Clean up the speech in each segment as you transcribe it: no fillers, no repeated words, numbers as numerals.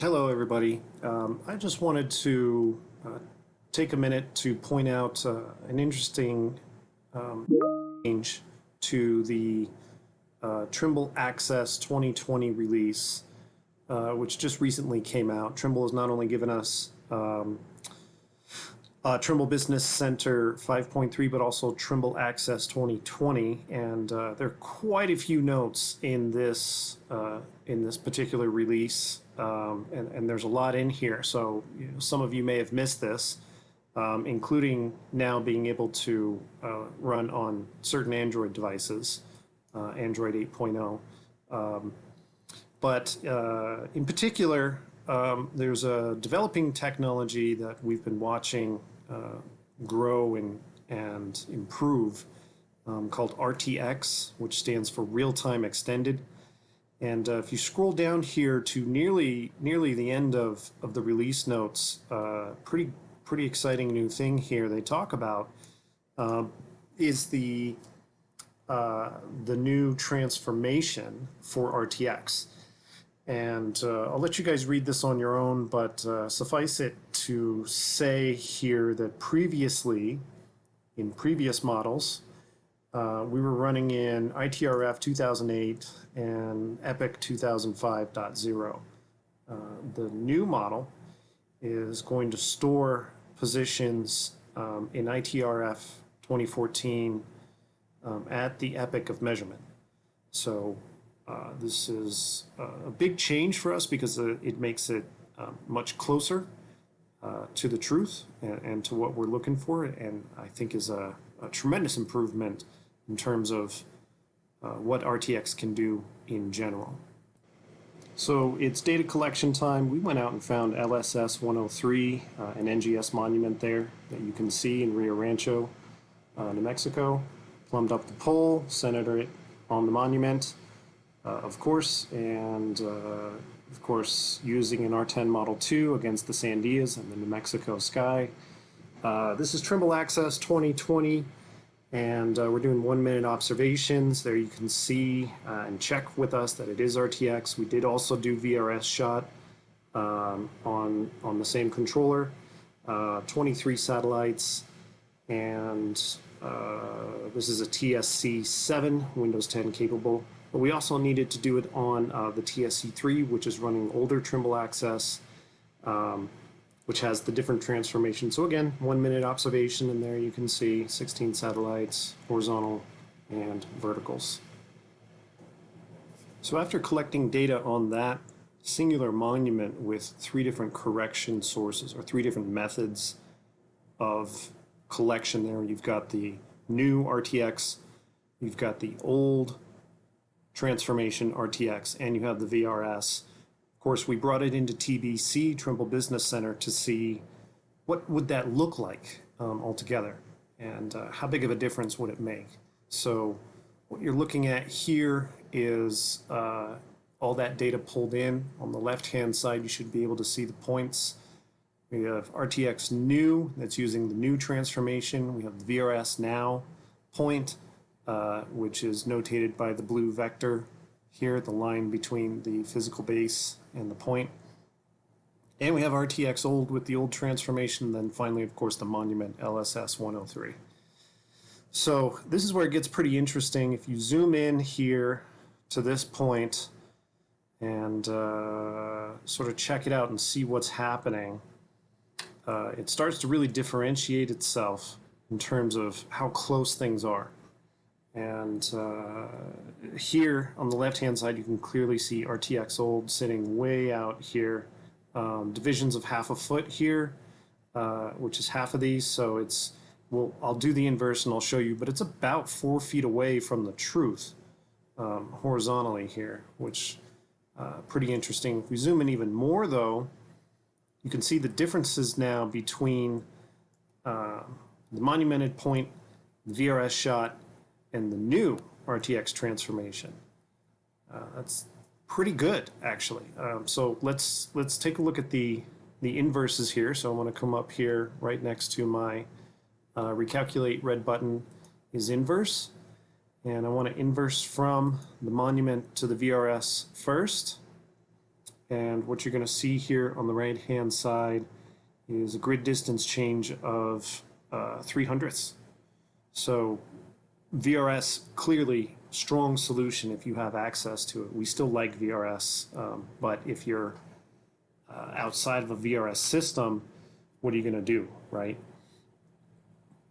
Hello, everybody. I just wanted to take a minute to point out an interesting change to the Trimble Access 2020 release, which just recently came out. Trimble has not only given us Trimble Business Center 5.3, but also Trimble Access 2020, and there are quite a few notes in this particular release, and there's a lot in here. So some of you may have missed this, including now being able to run on certain Android devices, Android 8.0. But in particular, there's a developing technology that we've been watching grow and improve called RTX, which stands for Real-Time Extended. And if you scroll down here to nearly the end of the release notes, pretty exciting new thing here they talk about is the new transformation for RTX. And I'll let you guys read this on your own, but suffice it to say here that previously, in previous models, we were running in ITRF 2008 and EPIC 2005.0. The new model is going to store positions in ITRF 2014 at the epoch of measurement. So this is a big change for us because it makes it much closer to the truth and to what we're looking for, and I think is a tremendous improvement in terms of what RTX can do in general. So it's data collection time. We went out and found LSS 103, an NGS monument there that you can see in Rio Rancho, New Mexico. Plumbed up the pole, centered it on the monument, of course, and of course using an R10 Model 2 against the Sandias and the New Mexico sky. This is Trimble Access 2020, and we're doing 1-minute observations. There you can see and check with us that it is RTX. We did also do VRS shot on the same controller, 23 satellites, and this is a TSC7, Windows 10 capable. But we also needed to do it on the TSC3, which is running older Trimble Access, which has the different transformations. So again, 1-minute observation, and there you can see 16 satellites, horizontal and verticals. So after collecting data on that singular monument with 3 different correction sources, or 3 different methods of collection there, you've got the new RTX, you've got the old transformation RTX, and you have the VRS. Of course, we brought it into TBC, Trimble Business Center, to see what would that look like altogether, and how big of a difference would it make. So what you're looking at here is all that data pulled in. On the left-hand side, you should be able to see the points. We have RTX new, that's using the new transformation. We have the VRS now point, which is notated by the blue vector here, the line between the physical base and the point. And we have RTX old with the old transformation, and then finally, of course, the monument LSS 103. So this is where it gets pretty interesting. If you zoom in here to this point and sort of check it out and see what's happening, it starts to really differentiate itself in terms of how close things are. And here on the left-hand side, you can clearly see RTX old sitting way out here. Divisions of half a foot here, which is half of these. So it's, well, I'll do the inverse and I'll show you, but it's about 4 feet away from the truth horizontally here, which pretty interesting. If we zoom in even more, though, you can see the differences now between the monumented point, the VRS shot, and the new RTX transformation. That's pretty good, actually. So let's take a look at the inverses here. So I'm going to come up here right next to my recalculate red button is inverse, and I want to inverse from the monument to the VRS first, And what you're going to see here on the right hand side is a grid distance change of 0.03. So VRS, clearly strong solution if you have access to it. We still like VRS, but if you're outside of a VRS system, what are you going to do, right?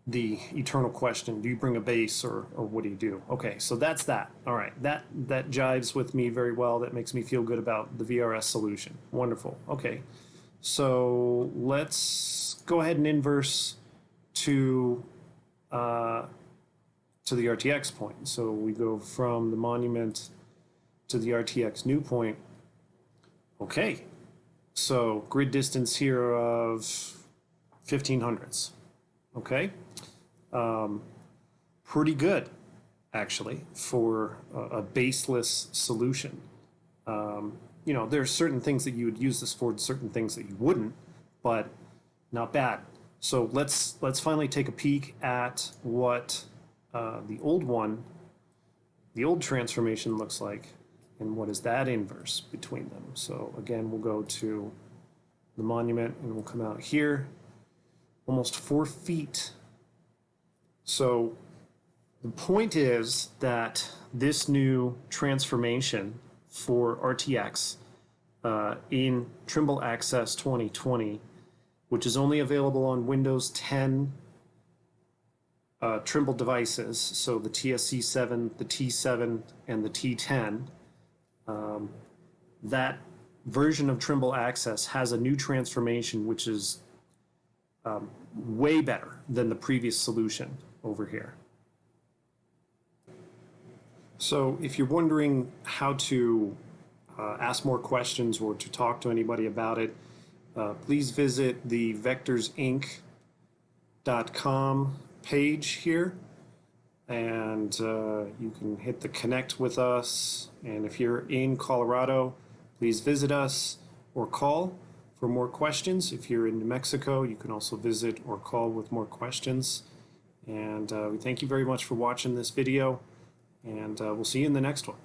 The eternal question, do you bring a base or what do you do? Okay, so that's that. All right, that jives with me very well. That makes me feel good about the VRS solution. Wonderful. Okay, so let's go ahead and inverse to the RTX point. So we go from the monument to the RTX new point. Okay, so grid distance here of 1500ths. Okay, pretty good actually for a baseless solution. You know, there's certain things that you would use this for, certain things that you wouldn't, but not bad. So let's finally take a peek at what the old transformation looks like, and what is that inverse between them. So again, we'll go to the monument and we'll come out here, almost 4 feet. So the point is that this new transformation for RTX in Trimble Access 2020, which is only available on Windows 10 Trimble devices, so the TSC7, the T7, and the T10, that version of Trimble Access has a new transformation which is way better than the previous solution over here. So if you're wondering how to ask more questions or to talk to anybody about it, please visit the vectorsinc.com page here, and you can hit the connect with us, and if you're in Colorado, please visit us or call for more questions. If you're in New Mexico, you can also visit or call with more questions. And we thank you very much for watching this video, and we'll see you in the next one.